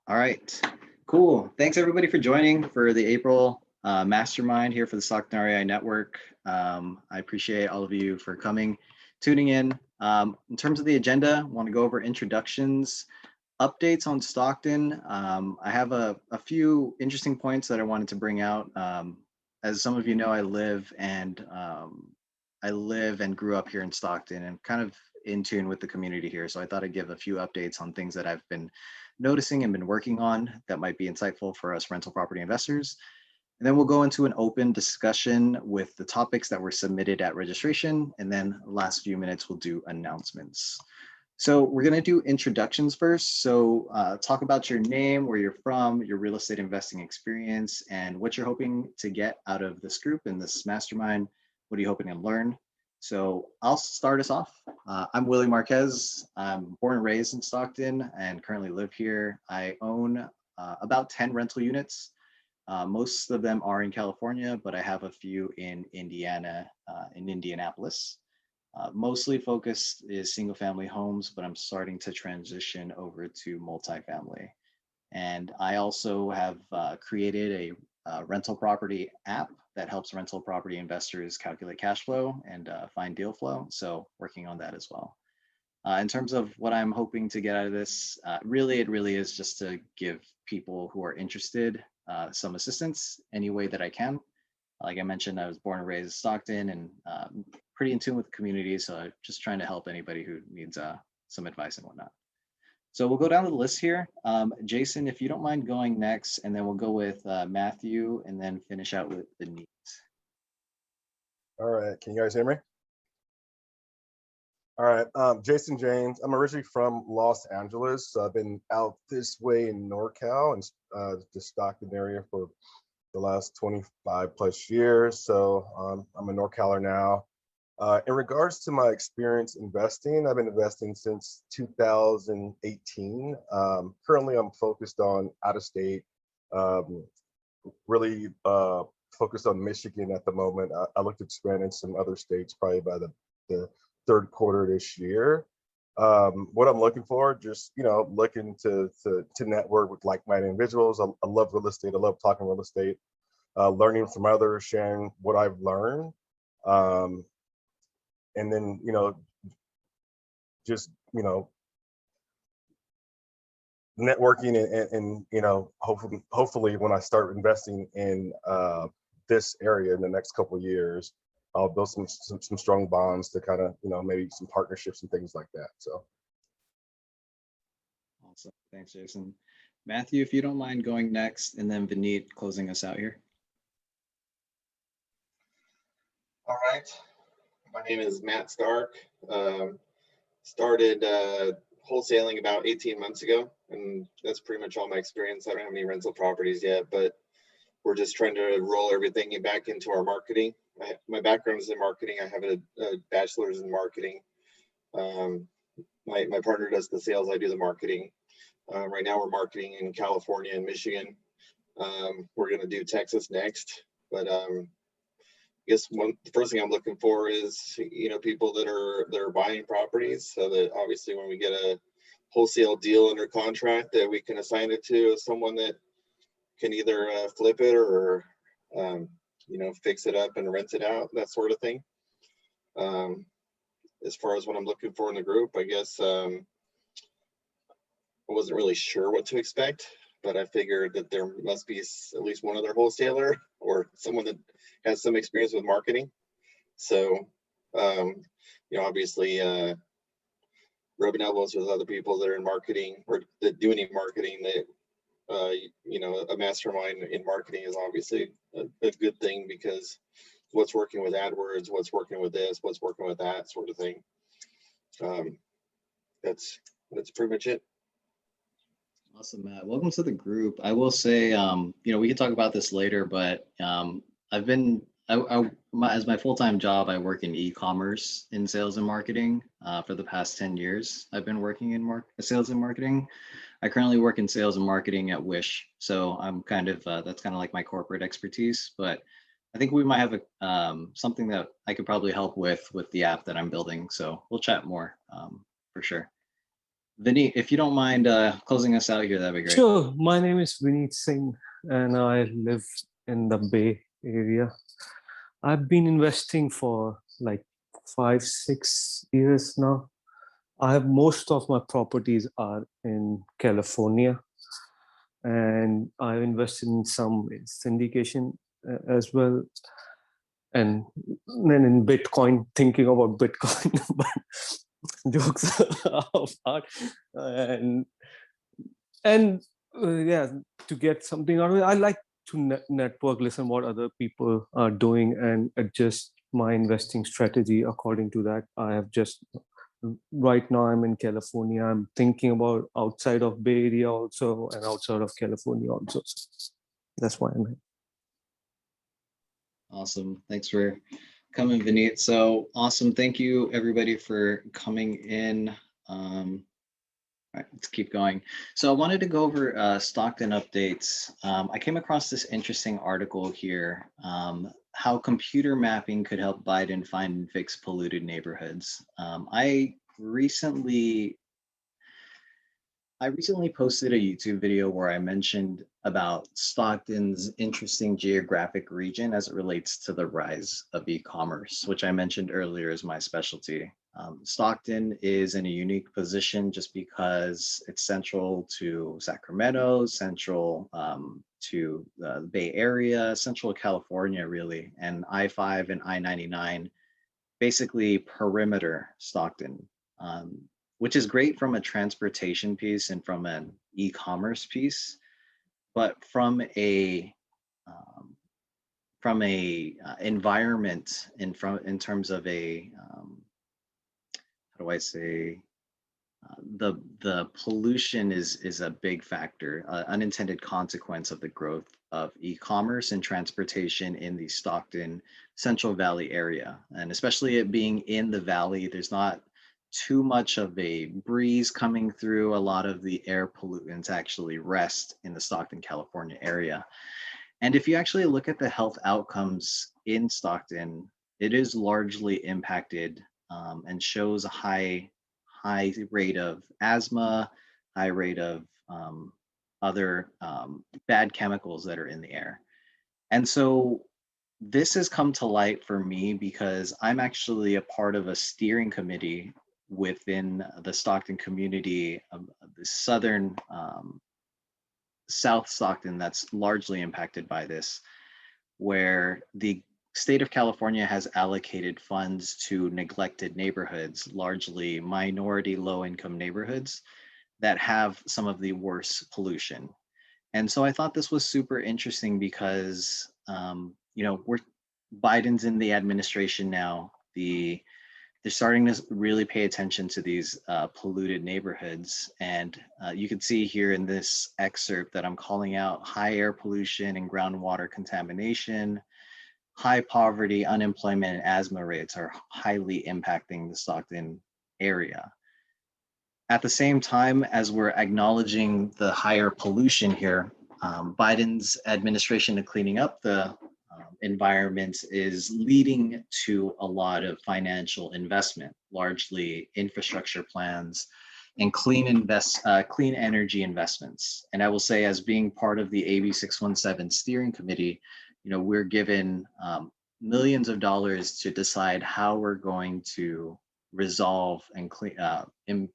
All right, cool. Thanks everybody for joining for the April mastermind here for the Stockton REI Network. I appreciate all of you for coming, tuning in. In terms of the agenda, I want to go over introductions, updates on Stockton. I have a few interesting points that I wanted to bring out. As some of you know, I live and grew up here in Stockton and kind of in tune with the community here. So I thought I'd give a few updates on things that I've been noticing and been working on that might be insightful for us rental property investors. And then we'll go into an open discussion with the topics that were submitted at registration. And then the last few minutes, we'll do announcements. So we're going to do introductions first. So talk about your name, where you're from, your real estate investing experience, and what you're hoping to get out of this group and this mastermind. What are you hoping to learn? So I'll start us off. I'm Willie Marquez. I'm born and raised in Stockton and currently live here. I own about 10 rental units. Most of them are in California, but I have a few in Indiana, in Indianapolis. Mostly focused is single family homes, but I'm starting to transition over to multifamily. And I also have created a rental property app that helps rental property investors calculate cash flow and find deal flow. So working on that as well. In terms of what I'm hoping to get out of this, it really is just to give people who are interested some assistance any way that I can. Like I mentioned, I was born and raised in Stockton and pretty in tune with the community. So I'm just trying to help anybody who needs some advice and whatnot. So we'll go down the list here. Jason, if you don't mind going next, and then we'll go with Matthew and then finish out with the needs. All right, can you guys hear me? All right, Jason James. I'm originally from Los Angeles. So I've been out this way in NorCal and the Stockton area for the last 25 plus years. So I'm a NorCaler now. In regards to my experience investing, I've been investing since 2018. Currently, I'm focused on out of state, really focused on Michigan at the moment. I look to expand in some other states probably by the third quarter this year. What I'm looking for, just looking to network with like-minded individuals. I love real estate. I love talking real estate, learning from others, sharing what I've learned. And then, just, networking and hopefully when I start investing in this area in the next couple of years, I'll build some strong bonds to kind of, maybe some partnerships and things like that. So. Awesome. Thanks, Jason. Matthew, if you don't mind going next, and then Vineet closing us out here. All right. My name is Matt Stark. Started wholesaling about 18 months ago, and that's pretty much all my experience. I don't have any rental properties yet, but we're just trying to roll everything back into our marketing. My background is in marketing. I have a bachelor's in marketing. My partner does the sales, I do the marketing. Right now we're marketing in California and Michigan. We're going to do Texas next, but I guess the first thing I'm looking for is people that are buying properties, so that obviously when we get a wholesale deal under contract, that we can assign it to someone that can either flip it or fix it up and rent it out, that sort of thing. As far as what I'm looking for in the group, I guess I wasn't really sure what to expect, but I figured that there must be at least one other wholesaler or someone that has some experience with marketing. So, obviously, rubbing elbows with other people that are in marketing or that do any marketing, that, a mastermind in marketing is obviously a good thing, because what's working with AdWords, what's working with this, what's working with that sort of thing. That's pretty much it. Awesome, Matt. Welcome to the group. I will say, we can talk about this later, but I've been, as my full-time job, I work in e-commerce in sales and marketing for the past 10 years. I've been working in sales and marketing. I currently work in sales and marketing at Wish. So I'm kind of, that's kind of like my corporate expertise, but I think we might have something that I could probably help with the app that I'm building. So we'll chat more for sure. Vineet, if you don't mind closing us out here, that'd be great. Sure. My name is Vineet Singh, and I live in the Bay Area. I've been investing for like 5, 6 years now. I have most of my properties are in California, and I've invested in some in syndication as well, and then in Bitcoin, thinking about Bitcoin. But jokes apart, and and yeah, to get something out of it, I like to network, listen what other people are doing, and adjust my investing strategy according to that. I have just right now I'm in California. I'm thinking about outside of Bay Area also, and outside of California also. That's why I'm here. Awesome. Thanks for coming, Vineet. So awesome. Thank you everybody for coming in. All right, let's keep going. So I wanted to go over Stockton updates. I came across this interesting article here, how computer mapping could help Biden find and fix polluted neighborhoods. I recently posted a YouTube video where I mentioned about Stockton's interesting geographic region as it relates to the rise of e-commerce, which I mentioned earlier is my specialty. Stockton is in a unique position just because it's central to Sacramento, central to the Bay Area, central California, really, and I-5 and I-99, basically perimeter Stockton. Which is great from a transportation piece and from an e-commerce piece, but from a environment in terms of a how do I say, the pollution is a big factor, unintended consequence of the growth of e-commerce and transportation in the Stockton Central Valley area, and especially it being in the valley, there's not too much of a breeze coming through. A lot of the air pollutants actually rest in the Stockton, California area. And if you actually look at the health outcomes in Stockton, it is largely impacted and shows a high rate of asthma, high rate of other bad chemicals that are in the air. And so this has come to light for me because I'm actually a part of a steering committee within the Stockton community, the southern South Stockton, that's largely impacted by this, where the state of California has allocated funds to neglected neighborhoods, largely minority low-income neighborhoods that have some of the worst pollution. And so I thought this was super interesting because, Biden's in the administration now. They're starting to really pay attention to these polluted neighborhoods. And you can see here in this excerpt that I'm calling out high air pollution and groundwater contamination, high poverty, unemployment, and asthma rates are highly impacting the Stockton area. At the same time, as we're acknowledging the higher pollution here, Biden's administration of cleaning up the environment is leading to a lot of financial investment, largely infrastructure plans and clean energy investments. And I will say, as being part of the AB 617 steering committee, we're given millions of dollars to decide how we're going to resolve and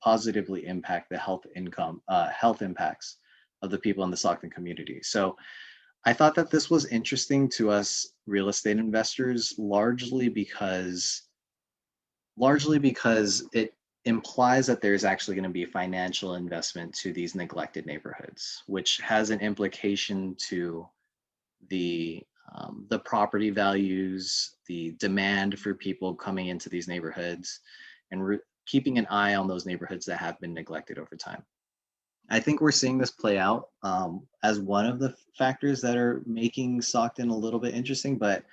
positively impact the health impacts of the people in the Stockton community. So I thought that this was interesting to us real estate investors, largely because it implies that there's actually going to be financial investment to these neglected neighborhoods, which has an implication to the property values, the demand for people coming into these neighborhoods, and keeping an eye on those neighborhoods that have been neglected over time. I think we're seeing this play out as one of the factors that are making Stockton a little bit interesting, but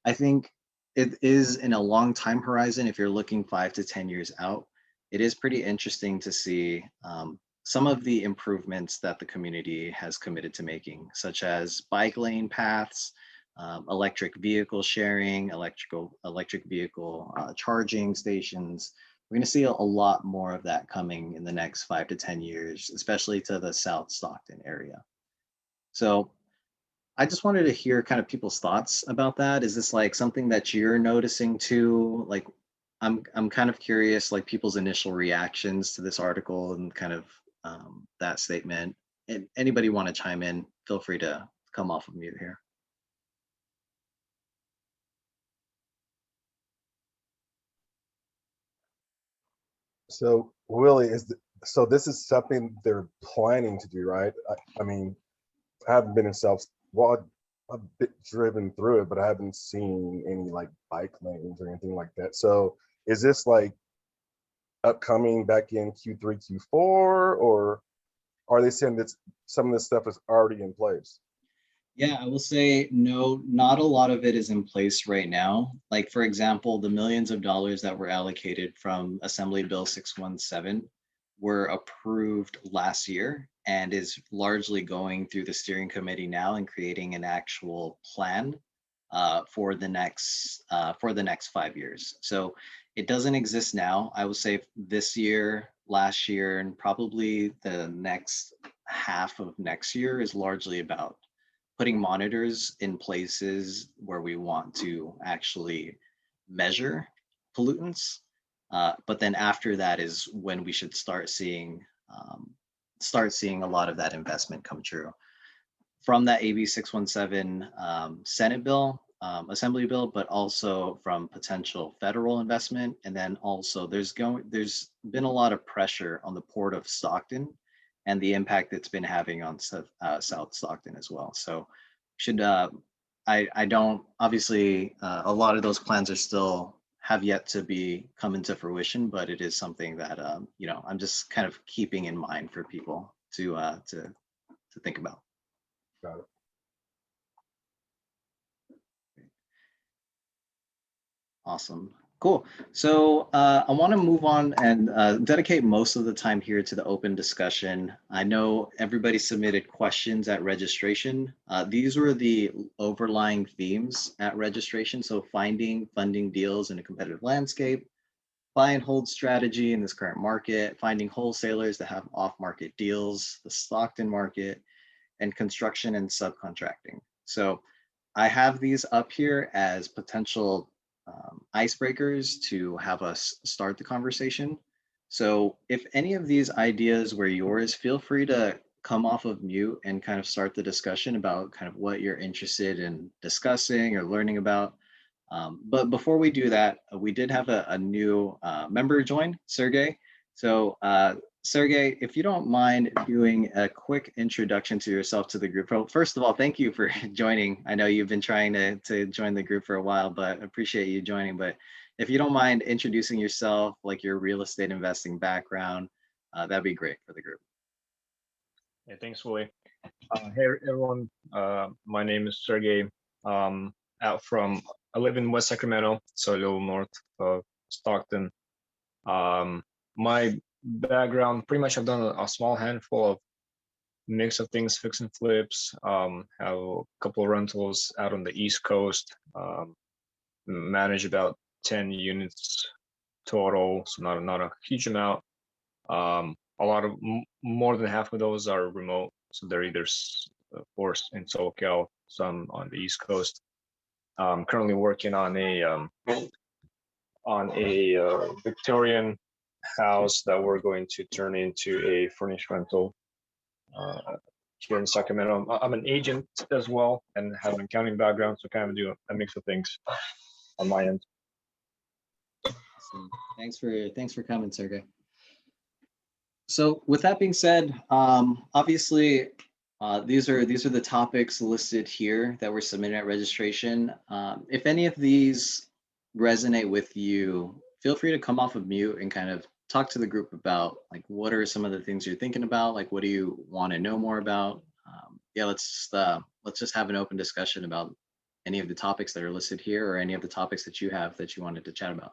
I think it is in a long time horizon. If you're looking 5 to 10 years out, it is pretty interesting to see some of the improvements that the community has committed to making, such as bike lane paths, electric vehicle sharing, electric vehicle charging stations, we're going to see a lot more of that coming in the next 5 to 10 years, especially to the South Stockton area. So I just wanted to hear kind of people's thoughts about that. Is this like something that you're noticing too? Like, I'm kind of curious, like people's initial reactions to this article and kind of that statement. And anybody want to chime in? Feel free to come off of mute here. So Willie, so this is something they're planning to do, right? I mean, I haven't been in well, I've been driven through it, but I haven't seen any like bike lanes or anything like that. So is this like upcoming back in Q3, Q4, or are they saying that some of this stuff is already in place? Yeah, I will say no, not a lot of it is in place right now. Like, for example, the millions of dollars that were allocated from Assembly Bill 617 were approved last year and is largely going through the steering committee now and creating an actual plan for the next 5 years. So it doesn't exist now. I would say this year, last year, and probably the next half of next year is largely about putting monitors in places where we want to actually measure pollutants. But then after that is when we should start seeing a lot of that investment come true from that AB 617 Senate bill, Assembly bill, but also from potential federal investment. And then also there's been a lot of pressure on the Port of Stockton and the impact it's been having on South Stockton as well. So should I don't obviously a lot of those plans are still have yet to be come into fruition, but it is something that I'm just kind of keeping in mind for people to think about. Got it. Awesome. Cool. So I want to move on and dedicate most of the time here to the open discussion. I know everybody submitted questions at registration. These were the overlying themes at registration. So finding funding deals in a competitive landscape, buy and hold strategy in this current market, finding wholesalers that have off-market deals, the Stockton market, and construction and subcontracting. So I have these up here as potential icebreakers to have us start the conversation. So if any of these ideas were yours, feel free to come off of mute and kind of start the discussion about kind of what you're interested in discussing or learning about. But before we do that, we did have a new member join, Sergey. So Sergey, if you don't mind doing a quick introduction to yourself to the group. Well, first of all, thank you for joining. I know you've been trying to join the group for a while, but appreciate you joining. But if you don't mind introducing yourself, like your real estate investing background, that'd be great for the group. Yeah, thanks, Willie. Hey, everyone. My name is Sergey. I live in West Sacramento, so a little north of Stockton. My background, pretty much I've done a small handful of mix of things, fix and flips, have a couple of rentals out on the East Coast, manage about 10 units total, so not a huge amount. A lot of more than half of those are remote, so they're either forced in SoCal, some on the East Coast. I'm currently working on a Victorian house that we're going to turn into a furnished rental here in Sacramento. I'm an agent as well and have an accounting background, so kind of do a mix of things on my end. Awesome. Thanks for coming, Sergey. So with that being said, obviously these are the topics listed here that were submitted at registration. If any of these resonate with you, feel free to come off of mute and kind of talk to the group about like what are some of the things you're thinking about, like what do you want to know more about. Yeah, let's just have an open discussion about any of the topics that are listed here or any of the topics that you have that you wanted to chat about.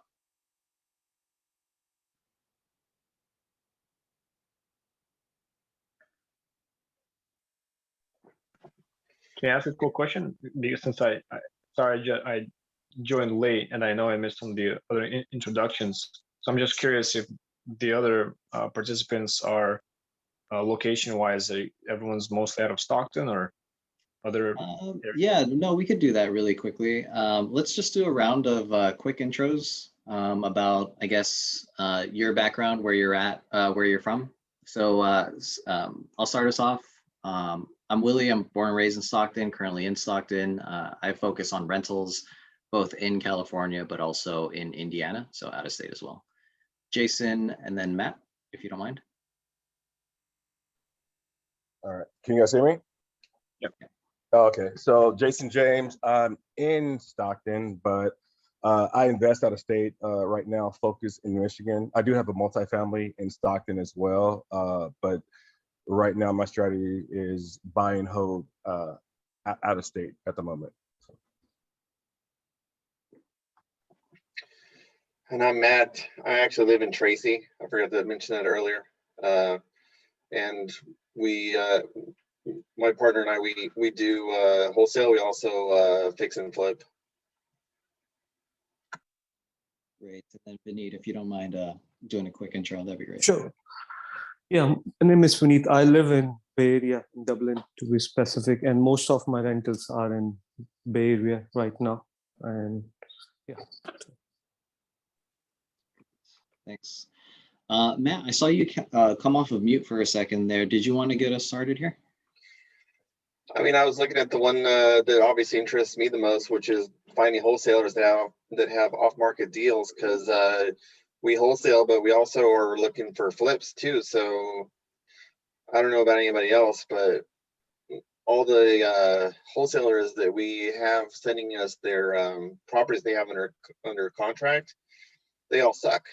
Can I ask a cool question? Because since I joined late and I know I missed some of the other introductions. So I'm just curious if the other participants are location-wise, everyone's mostly out of Stockton or other. Yeah, no, we could do that really quickly. Let's just do a round of quick intros about, I guess, your background, where you're at, where you're from. So I'll start us off. I'm Willie. I'm born and raised in Stockton, currently in Stockton. I focus on rentals, both in California, but also in Indiana, so out of state as well. Jason, and then Matt, if you don't mind. All right. Can you guys hear me? Yep. Okay. So Jason James, I'm in Stockton, but I invest out of state right now, focus in Michigan. I do have a multifamily in Stockton as well, but right now my strategy is buy and hold out of state at the moment. And I'm Matt. I actually live in Tracy. I forgot to mention that earlier. And we, my partner and I, we do wholesale. We also fix and flip. Great. And then Vineet, if you don't mind doing a quick intro, that'd be great. Sure. Yeah, my name is Vineet. I live in Bay Area, in Dublin to be specific, and most of my rentals are in Bay Area right now. And yeah. Thanks. Matt, I saw you come off of mute for a second there. Did you want to get us started here? I mean, I was looking at the one that obviously interests me the most, which is finding wholesalers that have off-market deals, because we wholesale, but we also are looking for flips too. So I don't know about anybody else, but all the wholesalers that we have sending us their properties they have under contract, they all suck.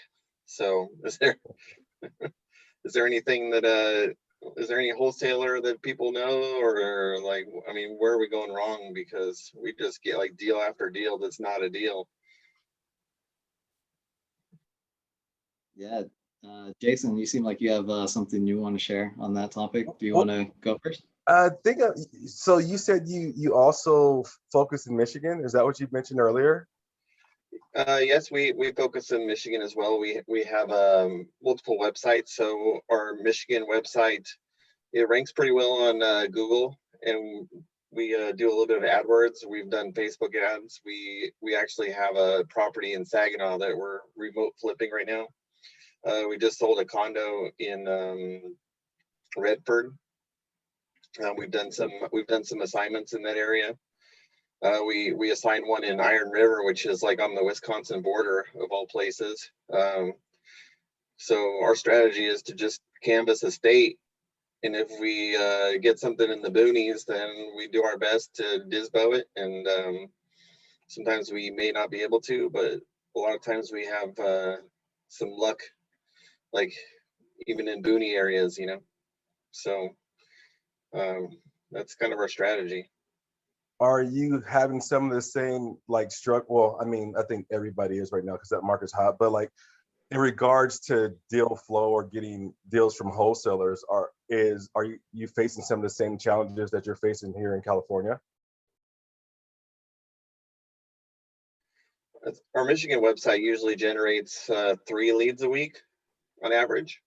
So is there anything that is there any wholesaler that people know, or like, I mean, where are we going wrong? Because we just get like deal after deal that's not a deal. Yeah. Jason, you seem like you have something you want to share on that topic. Do you want to go first? I think so. You said you also focus in Michigan. Is that what you mentioned earlier? Yes, we focus in Michigan as well. We have multiple websites. So our Michigan website, it ranks pretty well on Google, and we do a little bit of AdWords. We've done Facebook ads. We actually have a property in Saginaw that we're remote flipping right now. We just sold a condo in Redford. We've done some assignments in that area. We assigned one in Iron River, which is like on the Wisconsin border of all places. So our strategy is to just canvas a state, and if we get something in the boonies, then we do our best to dispo it. And sometimes we may not be able to, but a lot of times we have some luck, like even in boony areas, you know. So that's kind of our strategy. Are you having some of the same like well, I mean, I think everybody is right now because that market's hot, but like in regards to deal flow or getting deals from wholesalers, are you facing some of the same challenges that you're facing here in California? Our Michigan website usually generates 3 leads a week on average.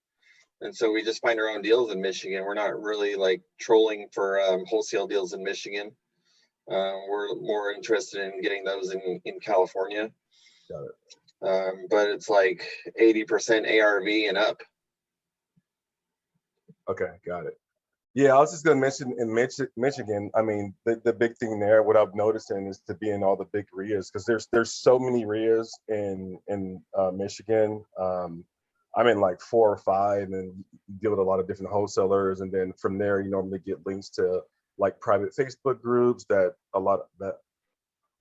And so we just find our own deals in Michigan. We're not really like trolling for wholesale deals in Michigan. We're more interested in getting those in California. Got it. But it's like 80% ARV and up. Okay, got it. Yeah, I was just gonna mention in Michigan, I mean, the big thing there, what I've noticing is to be in all the big RIAs, because there's so many RIAs in Michigan. I'm in like 4 or 5 and deal with a lot of different wholesalers. And then from there, you normally get links to like private Facebook groups that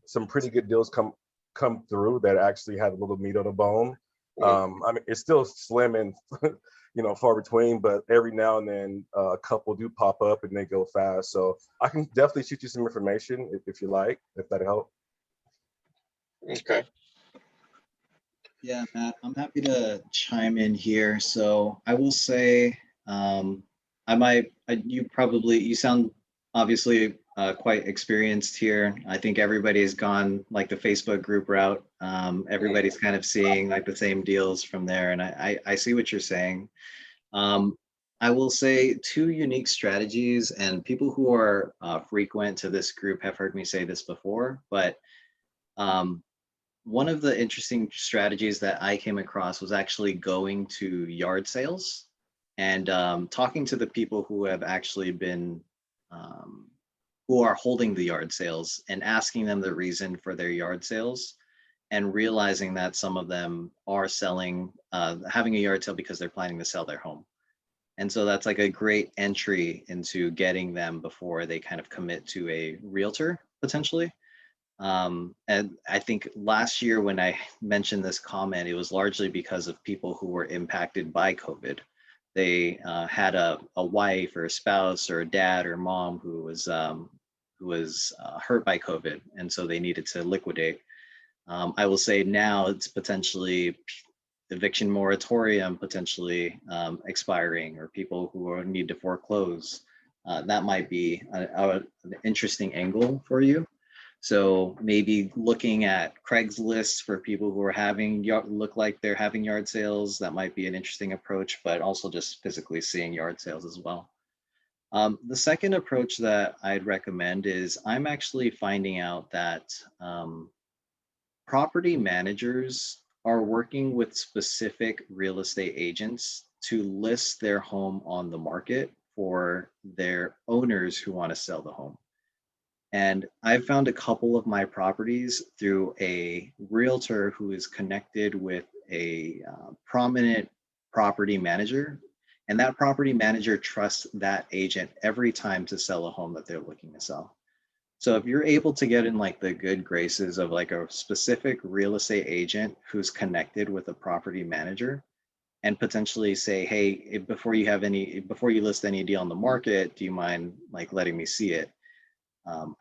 some pretty good deals come through that actually have a little meat on the bone. I mean, it's still slim and far between, but every now and then a couple do pop up and they go fast. So I can definitely shoot you some information if you like, if that helps. Okay. Yeah, Matt, I'm happy to chime in here. So I will say, you sound obviously quite experienced here. I think everybody's gone like the Facebook group route. Everybody's kind of seeing like the same deals from there, and I see what you're saying. Um, I will say two unique strategies, and people who are frequent to this group have heard me say this before, but um, one of the interesting strategies that I came across was actually going to yard sales and talking to the people who have actually been, um, who are holding the yard sales and asking them the reason for their yard sales and realizing that some of them are selling, having a yard sale because they're planning to sell their home. And so that's like a great entry into getting them before they kind of commit to a realtor potentially. And I think last year when I mentioned this comment, it was largely because of people who were impacted by COVID. They had a wife or a spouse or a dad or mom who was hurt by COVID, and so they needed to liquidate. I will say now it's potentially eviction moratorium potentially expiring, or people who need to foreclose. That might be an interesting angle for you. So maybe looking at Craigslist for people who are having look like they're having yard sales, that might be an interesting approach, but also just physically seeing yard sales as well. The second approach that I'd recommend is I'm actually finding out that property managers are working with specific real estate agents to list their home on the market for their owners who want to sell the home. And I've found a couple of my properties through a realtor who is connected with a prominent property manager. And that property manager trusts that agent every time to sell a home that they're looking to sell. So if you're able to get in like the good graces of like a specific real estate agent who's connected with a property manager and potentially say, hey, before you list any deal on the market, do you mind like letting me see it?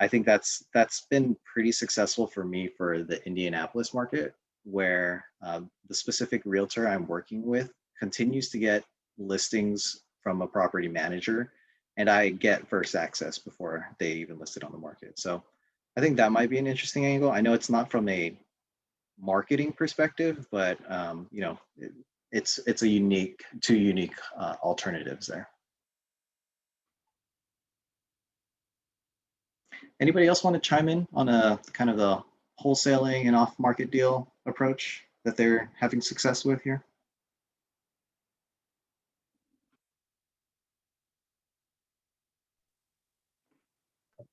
I think that's been pretty successful for me for the Indianapolis market, where the specific realtor I'm working with continues to get listings from a property manager, and I get first access before they even list it on the market. So I think that might be an interesting angle. I know it's not from a marketing perspective, but it's a two unique alternatives there. Anybody else want to chime in on a kind of the wholesaling and off-market deal approach that they're having success with here?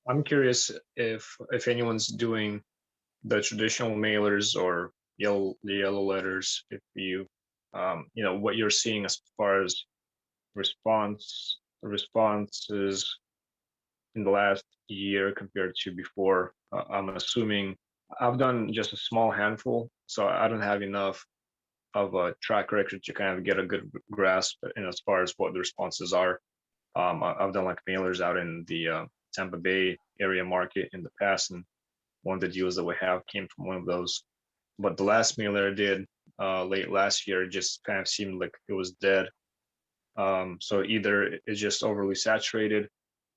I'm curious if anyone's doing the traditional mailers or the yellow letters. If you what you're seeing as far as responses in the last year compared to before. I'm assuming I've done just a small handful, so I don't have enough of a track record to kind of get a good grasp as far as what the responses are. I've done like mailers out in the Tampa Bay area market in the past, and one of the deals that we have came from one of those. But the last mailer I did late last year just kind of seemed like it was dead. So either it's just overly saturated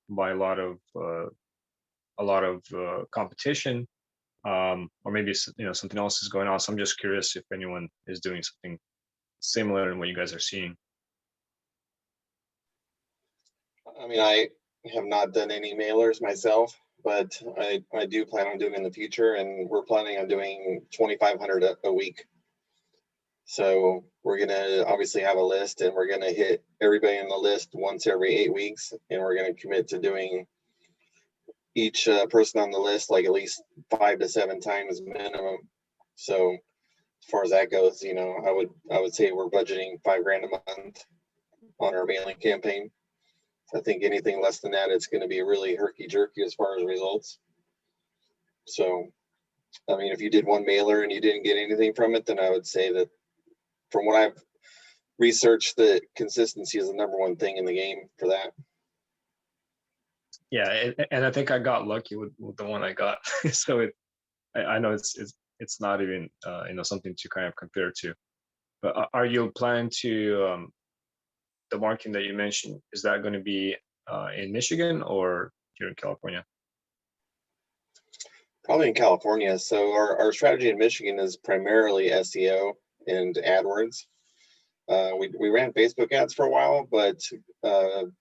by a lot of competition, or maybe something else is going on. So I'm just curious if anyone is doing something similar in what you guys are seeing. I mean, I have not done any mailers myself, but I do plan on doing in the future, and we're planning on doing 2,500 a week. So we're gonna obviously have a list, and we're gonna hit everybody on the list once every 8 weeks, and we're gonna commit to doing each person on the list like at least 5 to 7 times minimum. So as far as that goes, I would say we're budgeting $5,000 a month on our mailing campaign. I think anything less than that, it's going to be really herky-jerky as far as results. So, I mean, if you did one mailer and you didn't get anything from it, then I would say that from what I've researched, that consistency is the number one thing in the game for that. Yeah, and I think I got lucky with the one I got. So I know it's not even something to kind of compare to. But are you planning to the marketing that you mentioned, is that going to be in Michigan or here in California? Probably in California. So our strategy in Michigan is primarily SEO and AdWords. We ran Facebook ads for a while, but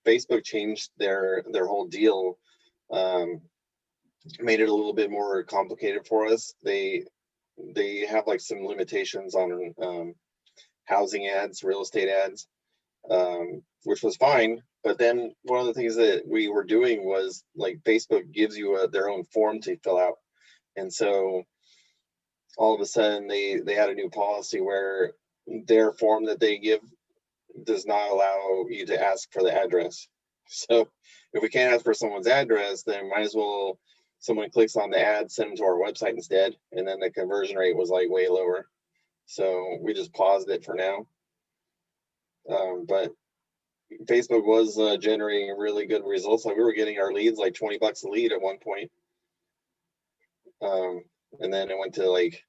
Facebook changed their whole deal, made it a little bit more complicated for us. They have like some limitations on housing ads, real estate ads, which was fine. But then one of the things that we were doing was like Facebook gives you their own form to fill out. And so all of a sudden they had a new policy where their form that they give does not allow you to ask for the address. So if we can't ask for someone's address, then might as well someone clicks on the ad, send them to our website instead. And then the conversion rate was like way lower. So we just paused it for now. But Facebook was generating really good results. Like we were getting our leads like $20 a lead at one point. And then it went to like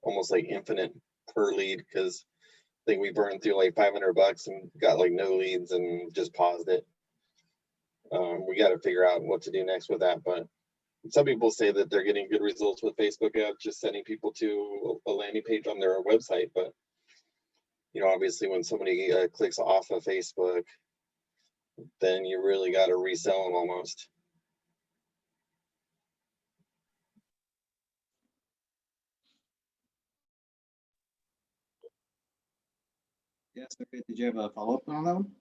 almost like infinite per lead because I think we burned through like $500 and got like no leads and just paused it. We got to figure out what to do next with that. But some people say that they're getting good results with Facebook ads, just sending people to a landing page on their website. But you know, obviously, when somebody clicks off of Facebook, then you really got to resell them almost. Yes, okay. Did you have a follow-up on that one?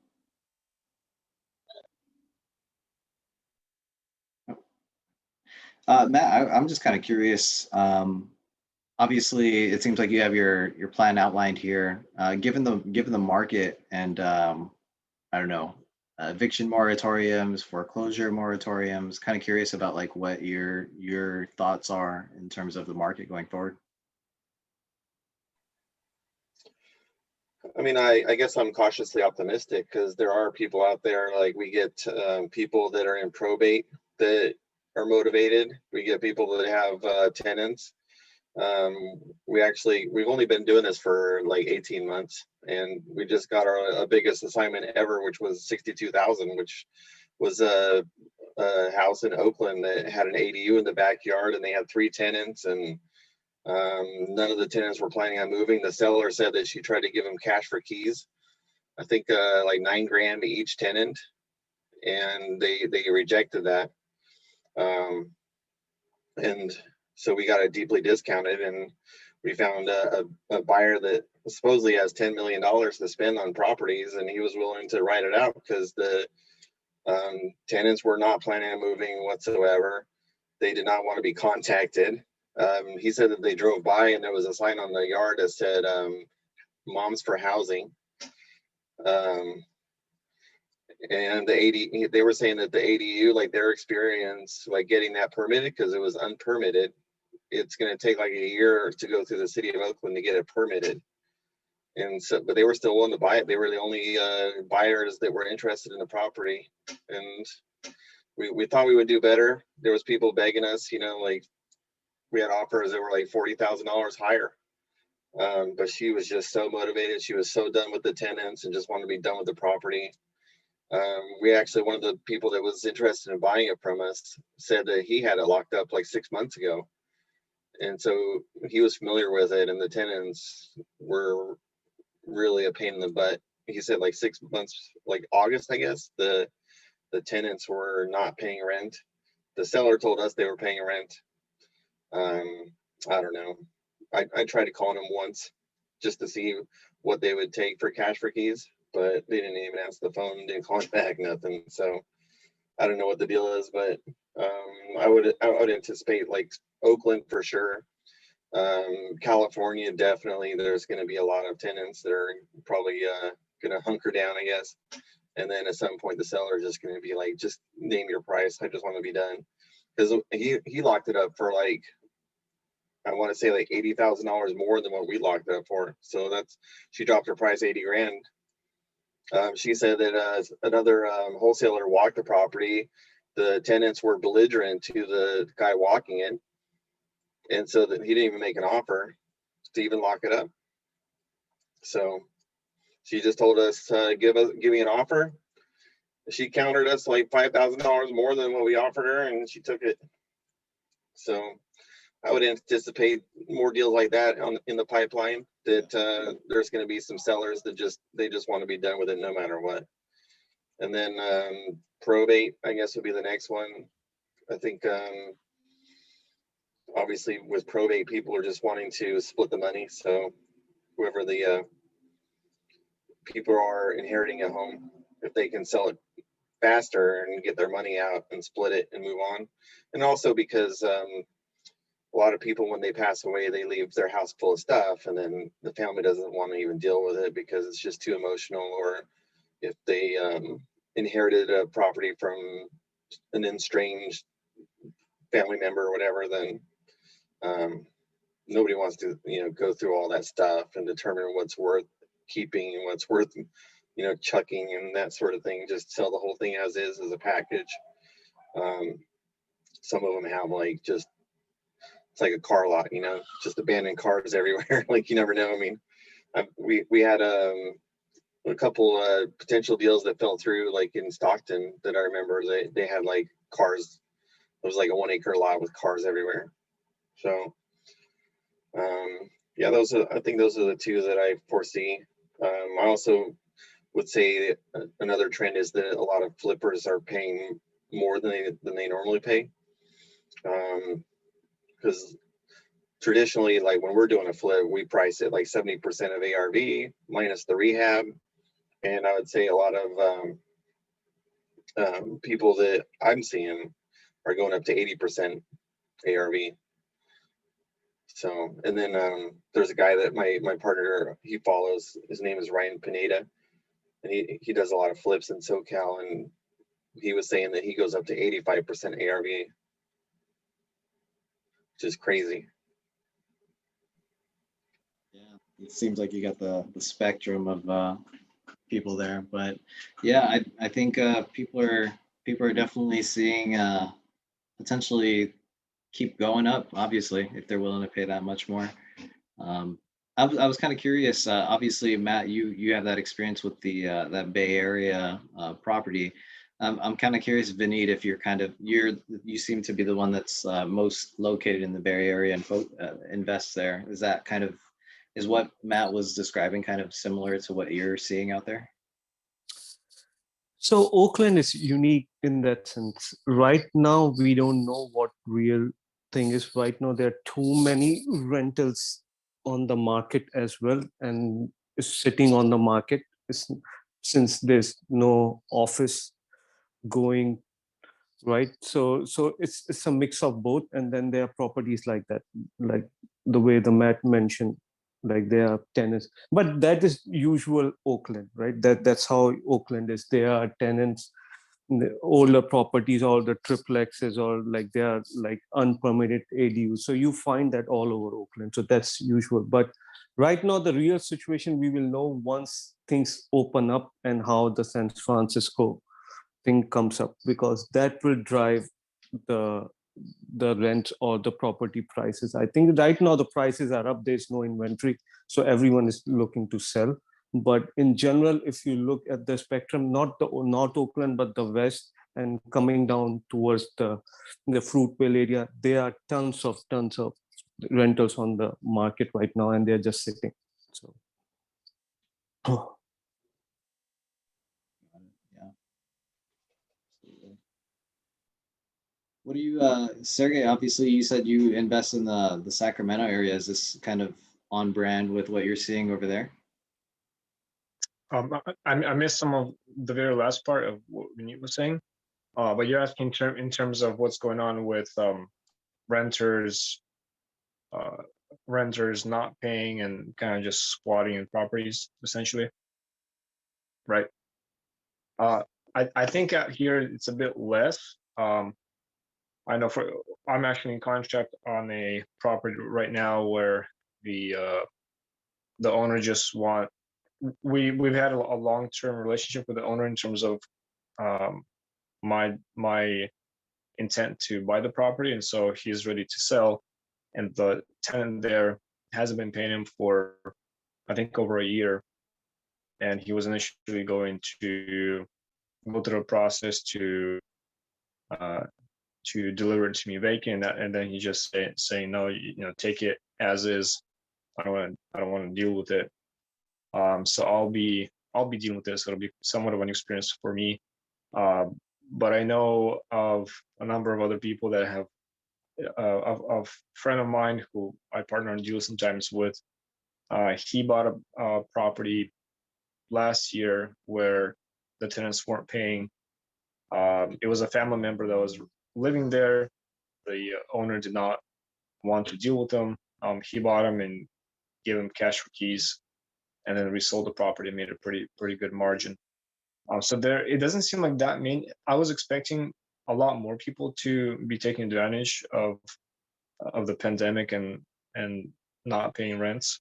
Matt, I'm just kind of curious. Obviously, it seems like you have your plan outlined here. Given the market and I don't know, eviction moratoriums, foreclosure moratoriums, kind of curious about like what your thoughts are in terms of the market going forward. I mean, I guess I'm cautiously optimistic because there are people out there, like we get people that are in probate that are motivated. We get people that have tenants. We've only been doing this for like 18 months and we just got our biggest assignment ever, which was 62,000, which was a house in Oakland that had an ADU in the backyard and they had 3 tenants and none of the tenants were planning on moving. The seller said that she tried to give them cash for keys. I think like $9,000 each tenant, and they rejected that. And so we got it deeply discounted, and we found a buyer that supposedly has $10 million to spend on properties, and he was willing to write it out because the tenants were not planning on moving whatsoever. They did not want to be contacted. He said that they drove by and there was a sign on the yard that said "Moms for Housing," and they were saying that the ADU, like their experience, like getting that permitted because it was unpermitted, it's going to take like a year to go through the city of Oakland to get it permitted. And so, but they were still willing to buy it. They were the only buyers that were interested in the property, and we thought we would do better. There was people begging us, you know, like. We had offers that were like $40,000 higher. But she was just so motivated. She was so done with the tenants and just wanted to be done with the property. We actually, one of the people that was interested in buying it from us said that he had it locked up like 6 months ago. And so he was familiar with it and the tenants were really a pain in the butt. He said like 6 months, like August, I guess, the tenants were not paying rent. The seller told us they were paying rent. I don't know. I tried to call them once just to see what they would take for cash for keys, but they didn't even answer the phone, didn't call me back, nothing. So I don't know what the deal is, but I would anticipate like Oakland for sure. California, definitely there's going to be a lot of tenants that are probably going to hunker down, I guess. And then at some point the seller is just going to be like, just name your price. I just want to be done. Because he locked it up for like, I want to say like $80,000 more than what we locked it up for. So she dropped her price $80,000. She said that another wholesaler walked the property. The tenants were belligerent to the guy walking it. And so that he didn't even make an offer to even lock it up. So she just told us, give me an offer. She countered us like $5,000 more than what we offered her, and she took it. So I would anticipate more deals like that in the pipeline, that there's going to be some sellers that they just want to be done with it no matter what. And then probate, I guess, would be the next one. I think obviously with probate, people are just wanting to split the money. So whoever the people are inheriting a home, if they can sell it faster and get their money out and split it and move on. And also because a lot of people, when they pass away, they leave their house full of stuff, and then the family doesn't want to even deal with it because it's just too emotional. Or if they inherited a property from an estranged family member or whatever, then nobody wants to, go through all that stuff and determine what's worth keeping and what's worth, chucking and that sort of thing. Just sell the whole thing as is, as a package. Some of them have like it's like a car lot, just abandoned cars everywhere. Like, you never know. I mean, we had a couple potential deals that fell through, like in Stockton, that I remember. They had like cars. It was like a 1 acre lot with cars everywhere. So yeah, I think those are the two that I foresee. I also would say another trend is that a lot of flippers are paying more than they normally pay. Because traditionally, like when we're doing a flip, we price it like 70% of ARV minus the rehab. And I would say a lot of people that I'm seeing are going up to 80% ARV. So, and then there's a guy that my partner, he follows. His name is Ryan Pineda, and he does a lot of flips in SoCal, and he was saying that he goes up to 85% ARV, which is crazy. Yeah, it seems like you got the spectrum of people there, but yeah, I think people are definitely seeing potentially keep going up, obviously, if they're willing to pay that much more. I was kind of curious. Obviously, Matt, you have that experience with the that Bay Area property. I'm kind of curious, Vineet, if you seem to be the one that's most located in the Bay Area and invests there. Is that is what Matt was describing kind of similar to what you're seeing out there? So Oakland is unique in that sense. Right now, we don't know what real thing is. Right now, there are too many rentals on the market as well, and is sitting on the market since there's no office going, right? So it's a mix of both, and then there are properties like that, like the way the Matt mentioned, like there are tenants, but that is usual Oakland, right? That's how Oakland is. There are tenants, the older properties, all the triplexes, or like they are like unpermitted ADUs. So you find that all over Oakland. So that's usual. But right now, the real situation we will know once things open up and how the San Francisco thing comes up, because that will drive the rent or the property prices. I think right now the prices are up, there's no inventory, so everyone is looking to sell. But in general, if you look at the spectrum, not Oakland, but the west and coming down towards the Fruitvale area, there are tons of rentals on the market right now, and they're just sitting. So What do you, Sergey, obviously you said you invest in the Sacramento area. Is this kind of on brand with what you're seeing over there? I missed some of the very last part of what Vineet was saying, but you're asking in terms of what's going on with renters not paying and kind of just squatting in properties, essentially, right? I think out here it's a bit less. I know I'm actually in contract on a property right now where the owner just we've had a long-term relationship with the owner in terms of my intent to buy the property, and so he's ready to sell, and the tenant there hasn't been paying him for I think over a year, and he was initially going to go through a process to to deliver it to me vacant, and then he just saying no, take it as is. I don't want to deal with it. So I'll be dealing with this. It'll be somewhat of an experience for me. But I know of a number of other people that have of friend of mine who I partner on deals sometimes with. He bought a property last year where the tenants weren't paying. It was a family member that was living there. The owner did not want to deal with them. He bought them and gave him cash for keys, and then resold the property and made a pretty good margin. So there, it doesn't seem like that many. I was expecting a lot more people to be taking advantage of the pandemic and not paying rents.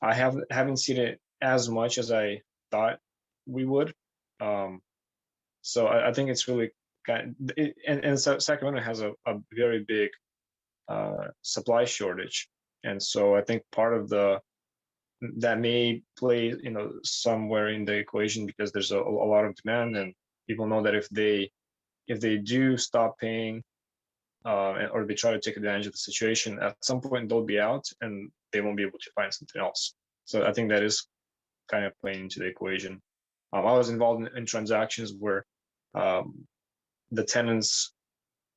I haven't seen it as much as I thought we would. So I think it's really and Sacramento has a very big supply shortage, and so I think part of that may play somewhere in the equation, because there's a lot of demand, and people know that if they do stop paying or they try to take advantage of the situation, at some point they'll be out and they won't be able to find something else. So I think that is kind of playing into the equation. I was involved in transactions where the tenants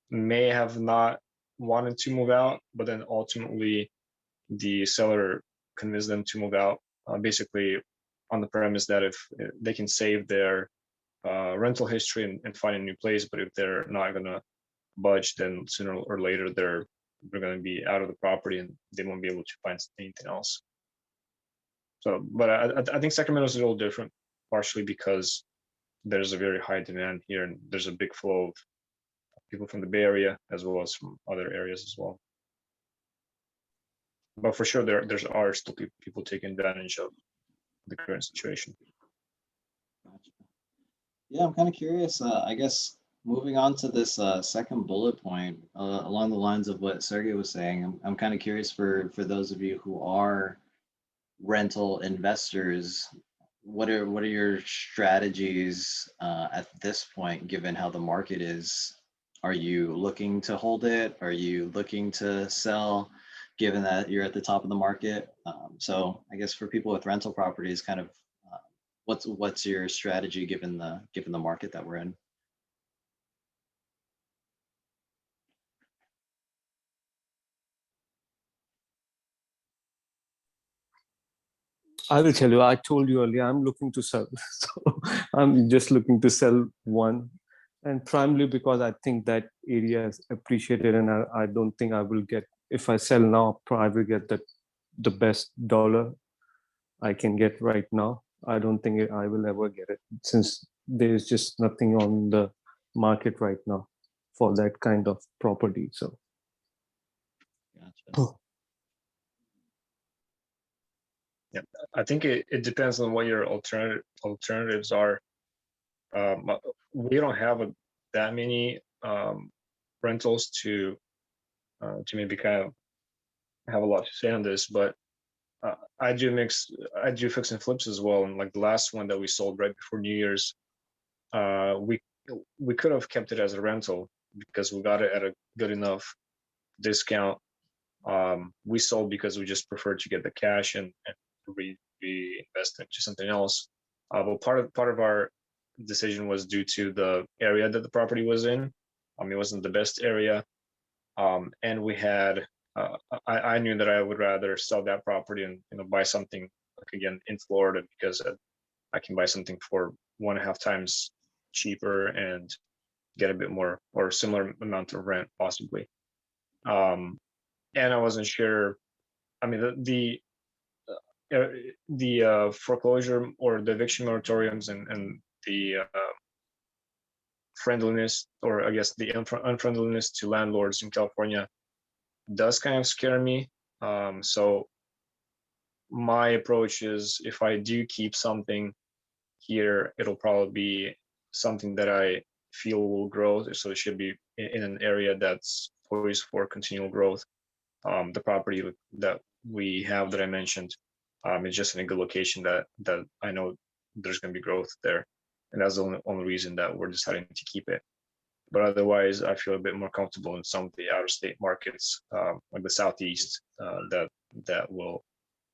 may have not wanted to move out, but then ultimately the seller convinced them to move out, basically on the premise that if they can save their rental history and find a new place, but if they're not going to budge, then sooner or later they're going to be out of the property and they won't be able to find anything else. So, but I think Sacramento is a little different, partially because there's a very high demand here, and there's a big flow of people from the Bay Area as well as from other areas as well. But for sure, there are still people taking advantage of the current situation. Gotcha. Yeah, I'm kind of curious. I guess moving on to this second bullet point, along the lines of what Sergey was saying, I'm kind of curious for those of you who are rental investors, what are your strategies at this point, given how the market is? Are you looking to hold it? Are you looking to sell, given that you're at the top of the market? So I guess for people with rental properties, kind of what's your strategy given the market that we're in? I will tell you, I told you earlier, I'm looking to sell. So I'm just looking to sell one. And primarily because I think that area is appreciated, and I don't think I will get, if I sell now, I will get the best dollar I can get right now. I don't think I will ever get it, since there's just nothing on the market right now for that kind of property. So Gotcha. Yeah, I think it depends on what your alternatives are. We don't have that many rentals to maybe kind of have a lot to say on this, but I do fix and flips as well. And like the last one that we sold right before New Year's, we could have kept it as a rental because we got it at a good enough discount. We sold because we just preferred to get the cash and reinvest into something else. But part of our decision was due to the area that the property was in. It wasn't the best area, and we had. I knew that I would rather sell that property and buy something like again in Florida, because I can buy something for 1.5 times cheaper and get a bit more or similar amount of rent possibly. And I wasn't sure. I mean the foreclosure or the eviction moratoriums and the friendliness, or I guess the unfriendliness to landlords in California does kind of scare me. So my approach is, if I do keep something here, it'll probably be something that I feel will grow. So it should be in an area that's poised for continual growth. The property that we have that I mentioned is just in a good location that I know there's going to be growth there, and that's the only reason that we're deciding to keep it. But otherwise, I feel a bit more comfortable in some of the out of state markets, like the Southeast, that will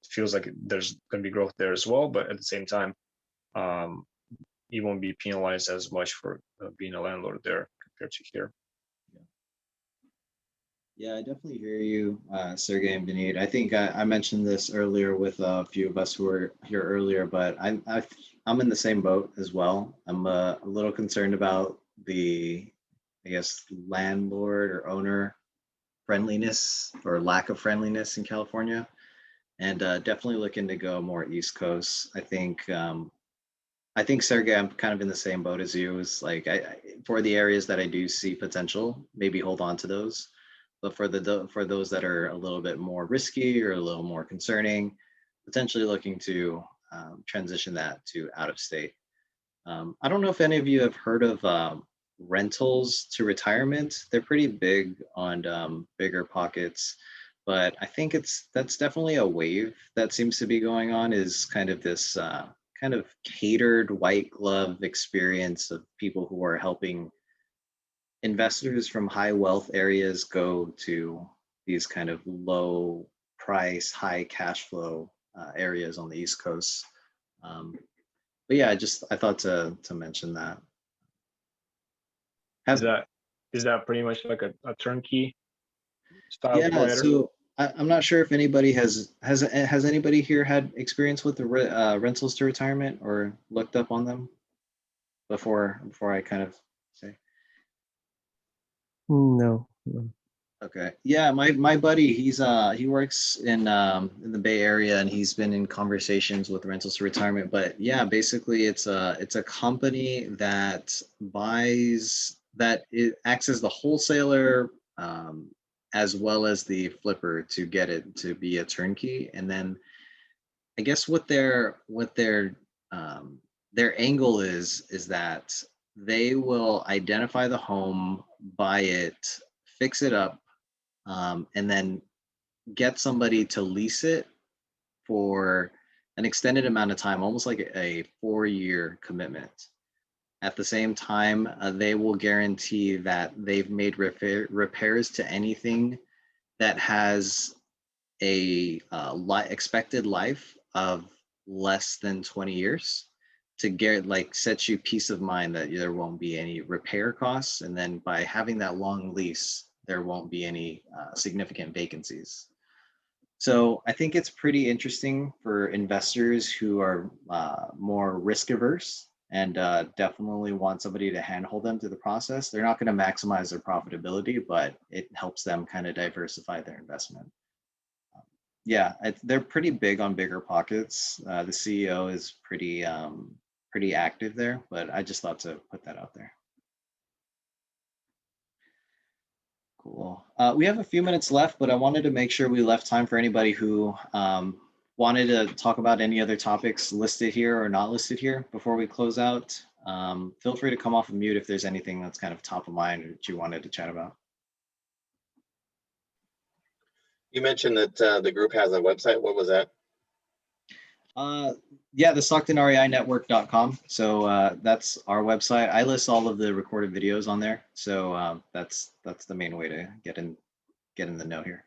feels like there's going to be growth there as well. But at the same time, um, you won't be penalized as much for being a landlord there compared to here. Yeah, I definitely hear you, Sergey and Vinit. I think I mentioned this earlier with a few of us who were here earlier, but I'm in the same boat as well. I'm a little concerned about the, I guess, landlord or owner friendliness or lack of friendliness in California, and definitely looking to go more East Coast. I think Sergey, I'm kind of in the same boat as you. Is like for the areas that I do see potential, maybe hold on to those. But for those that are a little bit more risky or a little more concerning, potentially looking to transition that to out of state. I don't know if any of you have heard of rentals to retirement. They're pretty big on bigger pockets, but I think that's definitely a wave that seems to be going on. Is kind of this kind of catered white glove experience of people who are helping investors from high wealth areas go to these kind of low price, high cash flow areas on the East Coast. But yeah, I thought to mention that. Is that pretty much like a turnkey style Yeah, provider? so I'm not sure if anybody has anybody here had experience with the rentals to retirement or looked up on them before I kind of say. No, no. Okay. Yeah, my buddy, he works in the Bay Area and he's been in conversations with rentals to retirement. But yeah, basically it's a company that it acts as the wholesaler as well as the flipper to get it to be a turnkey. And then I guess what their angle is that they will identify the home, buy it, fix it up, and then get somebody to lease it for an extended amount of time, almost like a 4-year commitment. At the same time, they will guarantee that they've made repairs to anything that has a expected life of less than 20 years to get like set you peace of mind that there won't be any repair costs, and then by having that long lease there won't be any significant vacancies. So I think it's pretty interesting for investors who are more risk averse and definitely want somebody to handhold them through the process. They're not going to maximize their profitability, but it helps them kind of diversify their investment. Yeah, they're pretty big on bigger pockets. The CEO is pretty active there, but I just thought to put that out there. Cool. We have a few minutes left, but I wanted to make sure we left time for anybody who wanted to talk about any other topics listed here or not listed here before we close out. Feel free to come off of mute if there's anything that's kind of top of mind that you wanted to chat about. You mentioned that the group has a website. What was that? Yeah, the StocktonREINetwork.com. So that's our website. I list all of the recorded videos on there. So that's the main way to get in the know here.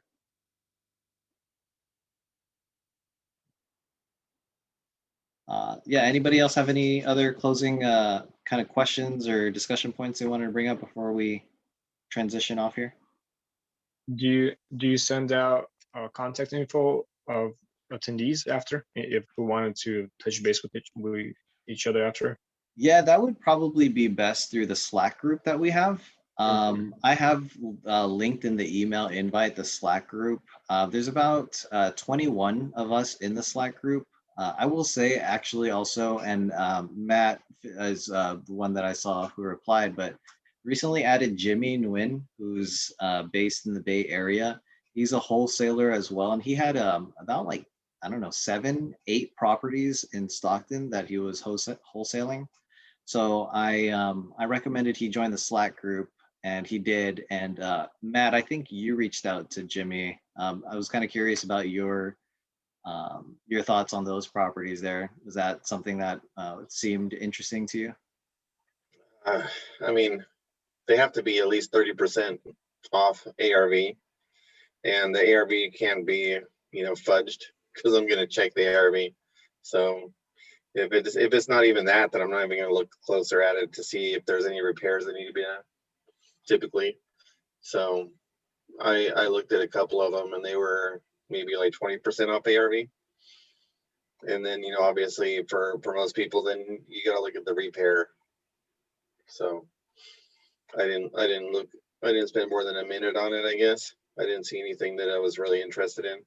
Yeah, anybody else have any other closing kind of questions or discussion points they wanted to bring up before we transition off here? Do you send out contact info of attendees after, if we wanted to touch base with each other after? Yeah, that would probably be best through the Slack group that we have. I have linked in the email invite the Slack group. There's about 21 of us in the Slack group. I will say actually also, and Matt is the one that I saw who replied, but recently added Jimmy Nguyen, who's based in the Bay Area. He's a wholesaler as well, and he had about like, I don't know, 7, 8 properties in Stockton that he was wholesaling. So I recommended he join the Slack group, and he did. And Matt, I think you reached out to Jimmy. I was kind of curious about your thoughts on those properties there. Was that something that seemed interesting to you? I mean, they have to be at least 30% off ARV, and the ARV can be, you know, fudged because I'm going to check the ARV. So if it's not even that, then I'm not even going to look closer at it to see if there's any repairs that need to be done. Typically, so I looked at a couple of them, and they were maybe like 20% off ARV. And then, you know, obviously for most people, then you got to look at the repair. So I didn't spend more than a minute on it, I guess. I didn't see anything that I was really interested in.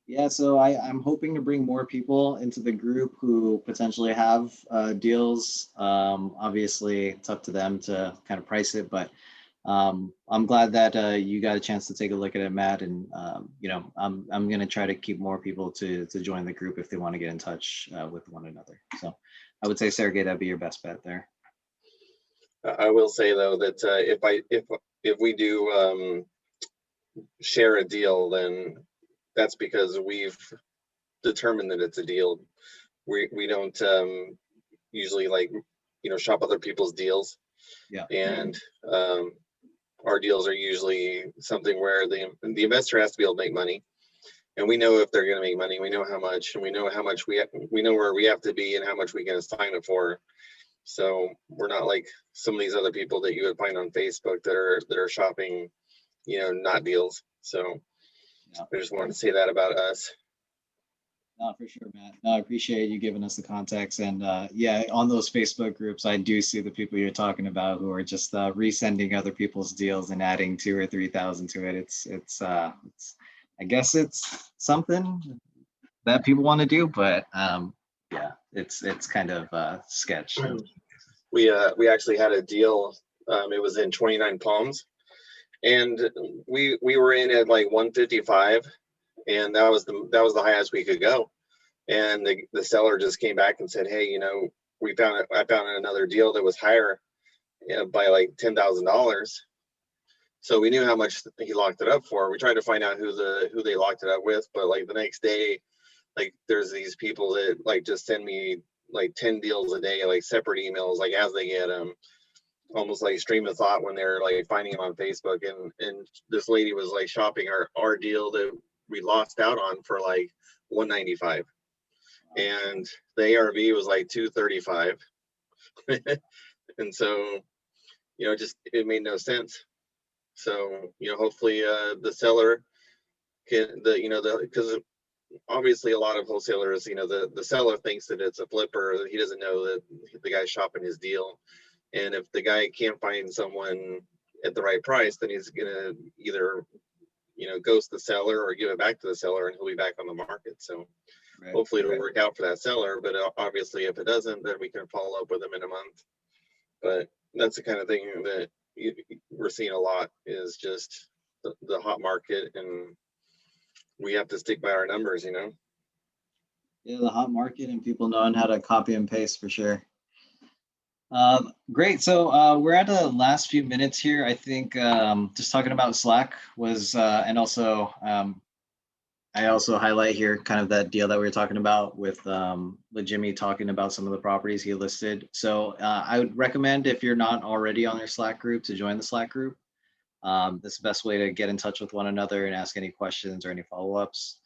Yeah, so I'm hoping to bring more people into the group who potentially have deals. Obviously, it's up to them to kind of price it, but I'm glad that you got a chance to take a look at it, Matt. And you know, I'm gonna try to keep more people to join the group if they want to get in touch with one another. So I would say, Sergey, that'd be your best bet there. I will say though that if we do share a deal, then that's because we've determined that it's a deal. We don't usually, like, you know, shop other people's deals. Yeah. And our deals are usually something where the investor has to be able to make money, and we know if they're going to make money. We know how much, and we know how much we know where we have to be and how much we can assign it for. So we're not like some of these other people that you would find on Facebook that are shopping, you know, not deals. So Yeah. I just wanted to say that about us. No, for sure, Matt. No, I appreciate you giving us the context. And yeah, on those Facebook groups, I do see the people you're talking about who are just resending other people's deals and adding 2,000 or 3,000 to it. It's I guess it's something that people want to do, but yeah, it's kind of sketch. We actually had a deal. It was in 29 Palms, and we were in at like 155, and that was the highest we could go. And the seller just came back and said, hey, you know, I found another deal that was higher, you know, by like $10,000. So we knew how much he locked it up for. We tried to find out who they locked it up with, but like the next day, like there's these people that like just send me like 10 deals a day, like separate emails, like as they get them, almost like stream of thought when they're like finding them on Facebook. And this lady was like shopping our deal that we lost out on for like 195, and the ARV was like 235. And so, you know, it made no sense. So, you know, hopefully the seller can, because obviously a lot of wholesalers, you know, the seller thinks that it's a flipper. He doesn't know that the guy's shopping his deal. And if the guy can't find someone at the right price, then he's gonna either, you know, ghost the seller or give it back to the seller, and he'll be back on the market. So Right. hopefully it'll work out for that seller. But obviously if it doesn't, then we can follow up with them in a month. But that's the kind of thing that we're seeing a lot, is just the hot market, and we have to stick by our numbers, you know. Yeah, the hot market and people knowing how to copy and paste for sure. Great. So we're at the last few minutes here. I think just talking about Slack was, and also I also highlight here kind of that deal that we were talking about with Jimmy talking about some of the properties he listed. So I would recommend, if you're not already on their Slack group, to join the Slack group. This is the best way to get in touch with one another and ask any questions or any follow-ups.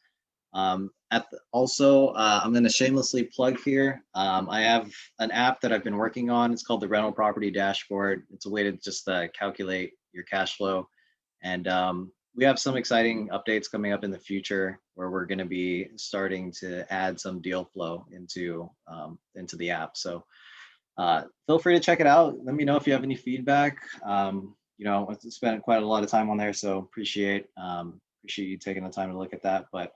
Also, I'm going to shamelessly plug here. I have an app that I've been working on. It's called the Rental Property Dashboard. It's a way to just calculate your cash flow. And we have some exciting updates coming up in the future where we're going to be starting to add some deal flow into the app. So feel free to check it out. Let me know if you have any feedback. You know, I spent quite a lot of time on there, so appreciate you taking the time to look at that. But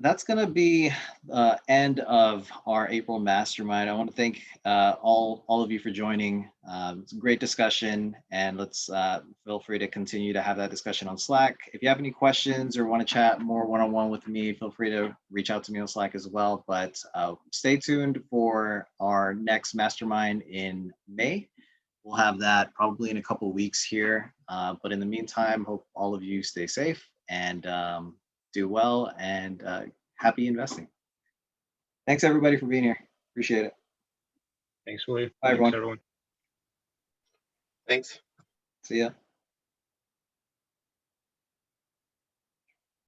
that's going to be the end of our April mastermind. I want to thank all of you for joining. It's a great discussion, and let's feel free to continue to have that discussion on Slack. If you have any questions or want to chat more one-on-one with me, feel free to reach out to me on Slack as well. But stay tuned for our next mastermind in May. We'll have that probably in a couple of weeks here. But in the meantime, hope all of you stay safe and do well, and happy investing. Thanks everybody for being here. Appreciate it. Thanks, Willie. Bye, Thanks, everyone. everyone. Thanks. See ya.